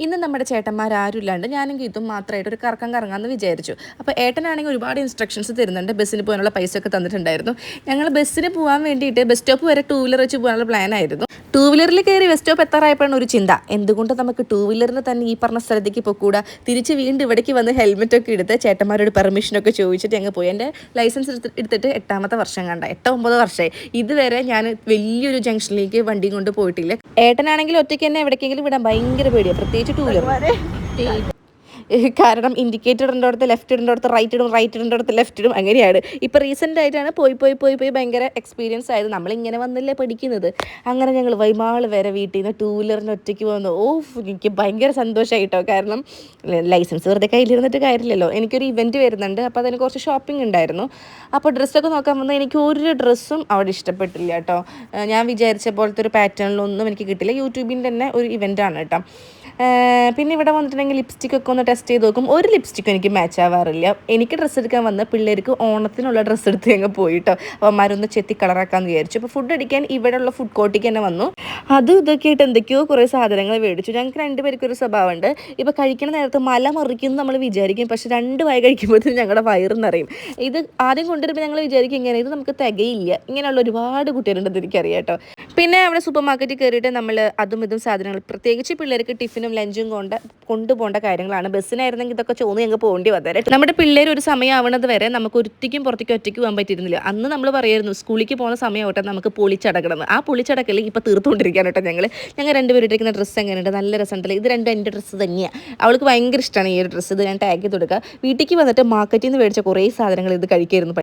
ഇന്ന് നമ്മുടെ ചേട്ടന്മാരാരും ഇല്ലാണ്ട് ഞാനും ഗീതും മാത്രമായിട്ട് ഒരു കറക്കം കറങ്ങാമെന്ന് വിചാരിച്ചു. അപ്പോൾ ഏട്ടനാണെങ്കിൽ ഒരുപാട് ഇൻസ്ട്രക്ഷൻസ് തരുന്നുണ്ട്. ബസ്സിന് പോകാനുള്ള പൈസ ഒക്കെ തന്നിട്ടുണ്ടായിരുന്നു. ഞങ്ങൾ ബസ്സിന് പോകാൻ വേണ്ടിയിട്ട് ബസ് സ്റ്റോപ്പ് വരെ ടൂ വീലർ വെച്ച് പോകാനുള്ള പ്ലാനായിരുന്നു. ടൂ വീലറിൽ കയറി ബസ് സ്റ്റോപ്പ് എത്താറായപ്പോഴാണ് ഒരു ചിന്ത, എന്തുകൊണ്ട് നമുക്ക് ടൂ വീലറിന് തന്നെ ഈ പറഞ്ഞ സ്ഥലത്തേക്ക് പോയിക്കൂടാ, തിരിച്ച് വീണ്ടും ഇവിടേക്ക് വന്ന് ഹെൽമെറ്റൊക്കെ എടുത്ത് ചേട്ടന്മാരോട് പെർമിഷനൊക്കെ ചോദിച്ചിട്ട് ഞങ്ങൾ പോയി. എൻ്റെ ലൈസൻസ് എടുത്തിട്ട് 8ാമത്തെ വർഷം കണ്ട 8-9 വർഷമായി. ഇതുവരെ ഞാൻ വലിയൊരു ജംഗ്ഷനിലേക്ക് വണ്ടിയും കൊണ്ട് പോയിട്ടില്ല. ഏട്ടനാണെങ്കിൽ ഒറ്റയ്ക്ക് തന്നെ എവിടേക്കെങ്കിലും വിടാൻ ഭയങ്കര പേടിയാണ്, പ്രത്യേകിച്ച് ടൂ വീലർ. കാരണം ഇൻഡിക്കേറ്റർ ഇടേണ്ടടുത്ത് ലെഫ്റ്റ് ഇടേണ്ടടുത്ത് റൈറ്റ് ഇടേണ്ടടുത്ത് ലെഫ്റ്റ് ഇടും, അങ്ങനെയാണ്. ഇപ്പോൾ റീസെൻ്റ് ആയിട്ടാണ് പോയി ഭയങ്കര എക്സ്പീരിയൻസ് ആയത്. നമ്മളിങ്ങനെ വന്നില്ലേ പഠിക്കുന്നത്. അങ്ങനെ ഞങ്ങൾ വൈമാൾ വരെ വീട്ടിൽ നിന്ന് ടൂ വീലറിന് ഒറ്റയ്ക്ക് പോകുന്നു. എനിക്ക് ഭയങ്കര സന്തോഷമായിട്ടോ. കാരണം ലൈസൻസ് വെറുതെ കയ്യിലിരുന്നിട്ട് കാര്യമില്ലല്ലോ. എനിക്കൊരു ഇവൻറ്റ് വരുന്നുണ്ട്, അപ്പോൾ അതിന് കുറച്ച് ഷോപ്പിംഗ് ഉണ്ടായിരുന്നു. അപ്പോൾ ഡ്രസ്സൊക്കെ നോക്കാൻ വന്നാൽ എനിക്ക് ഒരു ഡ്രസ്സും അവിടെ ഇഷ്ടപ്പെട്ടില്ല കേട്ടോ. ഞാൻ വിചാരിച്ച പോലത്തെ ഒരു പാറ്റേണിലൊന്നും എനിക്ക് കിട്ടില്ല. യൂട്യൂബിൻ്റെ തന്നെ ഒരു ഇവൻ്റാണ് കേട്ടോ. പിന്നെ ഇവിടെ വന്നിട്ടുണ്ടെങ്കിൽ ലിപ്സ്റ്റിക്കൊക്കെ ഒന്ന് ടെസ്റ്റ് ചെയ്ത് നോക്കും. ഒരു ലിപ്സ്റ്റിക്കും എനിക്ക് മാച്ച് ആവാറില്ല. എനിക്ക് ഡ്രസ്സ് എടുക്കാൻ വന്ന പിള്ളേർക്ക് ഓണത്തിനുള്ള ഡ്രസ്സ് എടുത്ത് ഞങ്ങൾ പോയിട്ടോ. അപ്പോൾ മരുന്ന് ചെത്തി കളറാക്കാമെന്ന് വിചാരിച്ചു. അപ്പോൾ ഫുഡ് അടിക്കാൻ ഇവിടെയുള്ള ഫുഡ് കോർട്ടിലേക്ക് തന്നെ വന്നു. അതും ഇതൊക്കെ ആയിട്ട് എന്തൊക്കെയോ കുറേ സാധനങ്ങൾ മേടിച്ചു. ഞങ്ങൾക്ക് 2 പേർക്കൊരു സ്വഭാവമുണ്ട്. ഇപ്പോൾ കഴിക്കുന്ന നേരത്ത് മല മറിക്കുന്നു നമ്മൾ വിചാരിക്കും, പക്ഷേ 2 വായ കഴിക്കുമ്പോഴത്തേക്കും ഞങ്ങളുടെ വയറ് നിറയും. ഇത് ആദ്യം കൊണ്ടുവരുമ്പോൾ ഞങ്ങൾ വിചാരിക്കും ഇങ്ങനെ ഇത് നമുക്ക് തികയില്ല. ഇങ്ങനെയുള്ള ഒരുപാട് കുട്ടികളുണ്ടെന്ന് എനിക്കറിയാം കേട്ടോ. പിന്നെ അവിടെ സൂപ്പർ മാർക്കറ്റിൽ കയറിയിട്ട് നമ്മൾ അതും ഇതും സാധനങ്ങൾ, പ്രത്യേകിച്ച് പിള്ളേർക്ക് ടിഫിനും ലഞ്ചും കൊണ്ടുപോകേണ്ട കാര്യങ്ങളാണ്. ബസ്സിനായിരുന്നെങ്കിൽ ഇതൊക്കെ ചോന്ന് ഞങ്ങൾ പോകേണ്ടി വന്നേരെ. നമ്മുടെ പിള്ളേർ ഒരു സമയമാവുന്നത് വരെ നമുക്ക് ഒറ്റയ്ക്ക് പോകാൻ പറ്റിയിരുന്നില്ല. അന്ന് നമ്മൾ പറയായിരുന്നു സ്കൂളിലേക്ക് പോകുന്ന സമയമാവട്ടെ നമുക്ക് പൊളിച്ചടക്കണം. ആ പൊളിച്ചടക്കൽ ഇപ്പോൾ തീർത്തുകൊണ്ടിരിക്കുകയാണ് കേട്ടോ. ഞങ്ങൾ 2 പേരിട്ടിരിക്കുന്ന ഡ്രസ്സ് എങ്ങനെയുണ്ട്, നല്ല രസമുണ്ടല്ലോ. ഇത് രണ്ടും എൻ്റെ ഡ്രസ്സ് തന്നെയാണ്. അവൾക്ക് ഭയങ്കര ഇഷ്ടമാണ് ഈ ഒരു ഡ്രസ്സ്. ഇത് ഞാൻ ടാഗ് ചെയ്ത് കൊടുക്കുക. വീട്ടിലേക്ക് വന്നിട്ട് മാർക്കറ്റിൽ നിന്ന് മേടിച്ച കുറേ സാധനങ്ങൾ ഇത് കഴിക്കായിരുന്നു.